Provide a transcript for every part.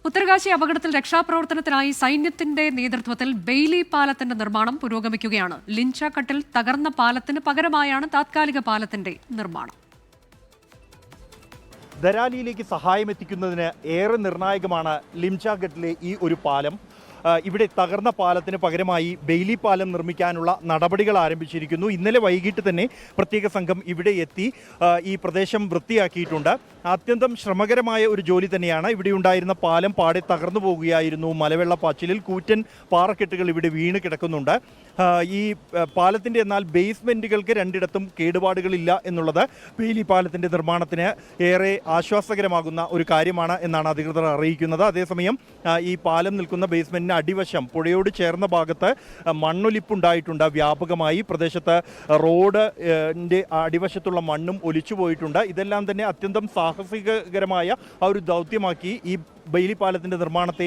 ഉത്തരകാശി അപകടത്തിൽ രക്ഷാപ്രവർത്തനത്തിനായി സൈന്യത്തിന്റെ നേതൃത്വത്തിൽ ബെയ്ലി പാലത്തിന്റെ നിർമ്മാണം പുരോഗമിക്കുകയാണ്. ലിഞ്ചാഘട്ടിൽ തകർന്ന പാലത്തിന് പകരമായാണ് താത്കാലിക പാലത്തിന്റെ നിർമ്മാണം. ധരാലിയിലേക്ക് സഹായമെത്തിക്കുന്നതിന് ഏറെ നിർണായകമാണ് ലിംചാഘട്ടിലെ ഈ ഒരു പാലം. ഇവിടെ തകർന്ന പാലത്തിന് പകരമായി ബെയ്ലി പാലം നിർമ്മിക്കാനുള്ള നടപടികൾ ആരംഭിച്ചിരിക്കുന്നു. ഇന്നലെ വൈകിട്ട് തന്നെ പ്രത്യേക സംഘം ഇവിടെ എത്തി ഈ പ്രദേശം വൃത്തിയാക്കിയിട്ടുണ്ട്. അത്യന്തം ശ്രമകരമായ ഒരു ജോലി തന്നെയാണ്. ഇവിടെ ഉണ്ടായിരുന്ന പാലം പാടെ തകർന്നു പോകുകയായിരുന്നു. മലവെള്ളപ്പാച്ചിലിൽ കൂറ്റൻ പാറക്കെട്ടുകൾ ഇവിടെ വീണ് കിടക്കുന്നുണ്ട്. ഈ പാലത്തിൻ്റെ എന്നാൽ ബേസ്മെൻറ്റുകൾക്ക് രണ്ടിടത്തും കേടുപാടുകളില്ല എന്നുള്ളത് ബെയ്ലി പാലത്തിൻ്റെ നിർമ്മാണത്തിന് ഏറെ ആശ്വാസകരമാകുന്ന ഒരു കാര്യമാണ് എന്നാണ് അധികൃതർ അറിയിക്കുന്നത്. അതേസമയം ഈ പാലം നിൽക്കുന്ന ബേസ്മെൻറ്റിന് അടിവശം പുഴയോട് ചേർന്ന ഭാഗത്ത് മണ്ണൊലിപ്പുണ്ടായിട്ടുണ്ട്. വ്യാപകമായി പ്രദേശത്ത് റോഡിൻ്റെ അടിവശത്തുള്ള മണ്ണും ഒലിച്ചു പോയിട്ടുണ്ട്. ഇതെല്ലാം തന്നെ അത്യന്തം സാഹസികകരമായ ആ ഒരു ദൗത്യമാക്കി ഈ ബെയ്ലി പാലത്തിൻ്റെ നിർമ്മാണത്തെ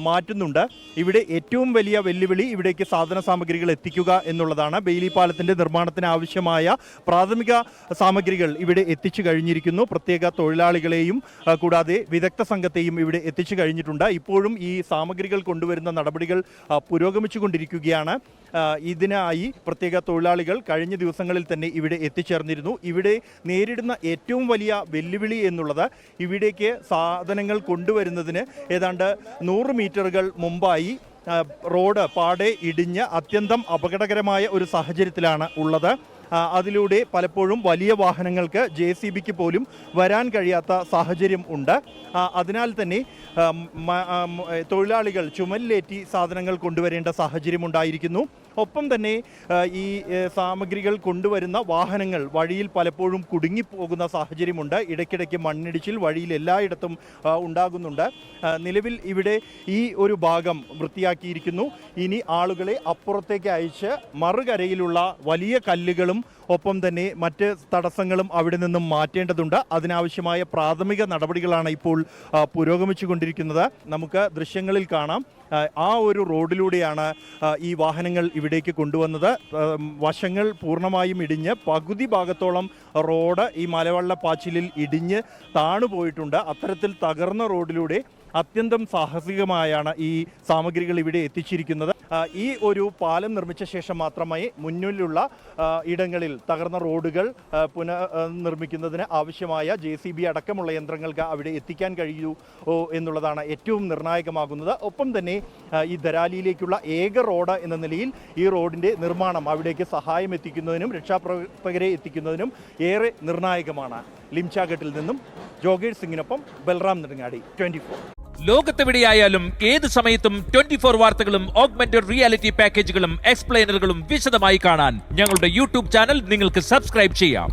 മാറ്റുന്നുണ്ട്. ഇവിടെ ഏറ്റവും വലിയ വെല്ലുവിളി ഇവിടേക്ക് സാധന സാമഗ്രികൾ എത്തിക്കുക എന്നുള്ളതാണ്. ബെയ്ലി പാലത്തിൻ്റെ നിർമ്മാണത്തിന് ആവശ്യമായ പ്രാഥമിക സാമഗ്രികൾ ഇവിടെ എത്തിച്ചു കഴിഞ്ഞിരിക്കുന്നു. പ്രത്യേക തൊഴിലാളികളെയും കൂടാതെ വിദഗ്ധ സംഘത്തെയും ഇവിടെ എത്തിച്ചു കഴിഞ്ഞിട്ടുണ്ട്. ഇപ്പോഴും ഈ സാമഗ്രികൾ കൊണ്ടുവരുന്ന നടപടികൾ പുരോഗമിച്ചുകൊണ്ടിരിക്കുകയാണ്. ഇതിനായി പ്രത്യേക തൊഴിലാളികൾ കഴിഞ്ഞ ദിവസങ്ങളിൽ തന്നെ ഇവിടെ എത്തിച്ചേർന്നിരുന്നു. ഇവിടെ നേരിടുന്ന ഏറ്റവും വലിയ വെല്ലുവിളി എന്നുള്ളത് ഇവിടേക്ക് സാധനങ്ങൾ കൊണ്ടുവരുന്നതിന് ഏതാണ്ട് 100 മീറ്ററുകൾ മുമ്പായി റോഡ് പാടെ ഇടിഞ്ഞ് അത്യന്തം അപകടകരമായ ഒരു സാഹചര്യത്തിലാണ് ഉള്ളത്. അതിലൂടെ പലപ്പോഴും വലിയ വാഹനങ്ങൾക്ക് JCBക്ക് പോലും വരാൻ കഴിയാത്ത സാഹചര്യം ഉണ്ട്. അതിനാൽ തന്നെ തൊഴിലാളികൾ ചുമലിലേറ്റി സാധനങ്ങൾ കൊണ്ടുവരേണ്ട സാഹചര്യം ഉണ്ടായിരിക്കുന്നു. ഒപ്പം തന്നെ ഈ സാമഗ്രികൾ കൊണ്ടുവരുന്ന വാഹനങ്ങൾ വഴിയിൽ പലപ്പോഴും കുടുങ്ങിപ്പോകുന്ന സാഹചര്യമുണ്ട്. ഇടയ്ക്കിടയ്ക്ക് മണ്ണിടിച്ചിൽ വഴിയിൽ എല്ലായിടത്തും ഉണ്ടാകുന്നുണ്ട്. നിലവിൽ ഇവിടെ ഈ ഒരു ഭാഗം വൃത്തിയാക്കിയിരിക്കുന്നു. ഇനി ആളുകളെ അപ്പുറത്തേക്ക് അയച്ച് മറുകരയിലുള്ള വലിയ കല്ലുകളും ഒപ്പം തന്നെ മറ്റ് തടസ്സങ്ങളും അവിടെ നിന്നും മാറ്റേണ്ടതുണ്ട്. അതിനാവശ്യമായ പ്രാഥമിക നടപടികളാണ് ഇപ്പോൾ പുരോഗമിച്ചുകൊണ്ടിരിക്കുന്നത്. നമുക്ക് ദൃശ്യങ്ങളിൽ കാണാം. ആ ഒരു റോഡിലൂടെയാണ് ഈ വാഹനങ്ങൾ ഇവിടേക്ക് കൊണ്ടുവന്നത്. വശങ്ങൾ പൂർണ്ണമായും ഇടിഞ്ഞ് പകുതി ഭാഗത്തോളം റോഡ് ഈ മലവെള്ളപ്പാച്ചിലിൽ ഇടിഞ്ഞ് താണുപോയിട്ടുണ്ട്. അത്തരത്തിൽ തകർന്ന റോഡിലൂടെ അത്യന്തം സാഹസികമായാണ് ഈ സാമഗ്രികൾ ഇവിടെ എത്തിച്ചിരിക്കുന്നത്. ഈ ഒരു പാലം നിർമ്മിച്ച ശേഷം മാത്രമേ മുന്നിലുള്ള ഇടങ്ങളിൽ തകർന്ന റോഡുകൾ പുനർനിർമ്മിക്കുന്നതിന് ആവശ്യമായ JCB അടക്കമുള്ള യന്ത്രങ്ങൾക്ക് അവിടെ എത്തിക്കാൻ കഴിയൂ എന്നുള്ളതാണ് ഏറ്റവും നിർണായകമാകുന്നത്. ഒപ്പം തന്നെ ഈ ധരാലിയിലേക്കുള്ള ഏക റോഡ് എന്ന നിലയിൽ ഈ റോഡിൻ്റെ നിർമ്മാണം അവിടേക്ക് സഹായം എത്തിക്കുന്നതിനും രക്ഷാപ്രവർത്തകരെ എത്തിക്കുന്നതിനും ഏറെ നിർണായകമാണ്. ലിംചാഘട്ടിൽ നിന്നും ജോഗേഷ് സിംഗിനൊപ്പം ബൽറാം നെടുങ്ങാടി, 24. ലോകത്തെവിടെയായാലും ഏത് സമയത്തും 24 വാർത്തകളും ഓഗ്മെന്റഡ് റിയാലിറ്റി പാക്കേജുകളും എക്സ്പ്ലെയിനറുകളും വിശദമായി കാണാൻ ഞങ്ങളുടെ YouTube ചാനൽ നിങ്ങൾക്ക് സബ്സ്ക്രൈബ് ചെയ്യാം.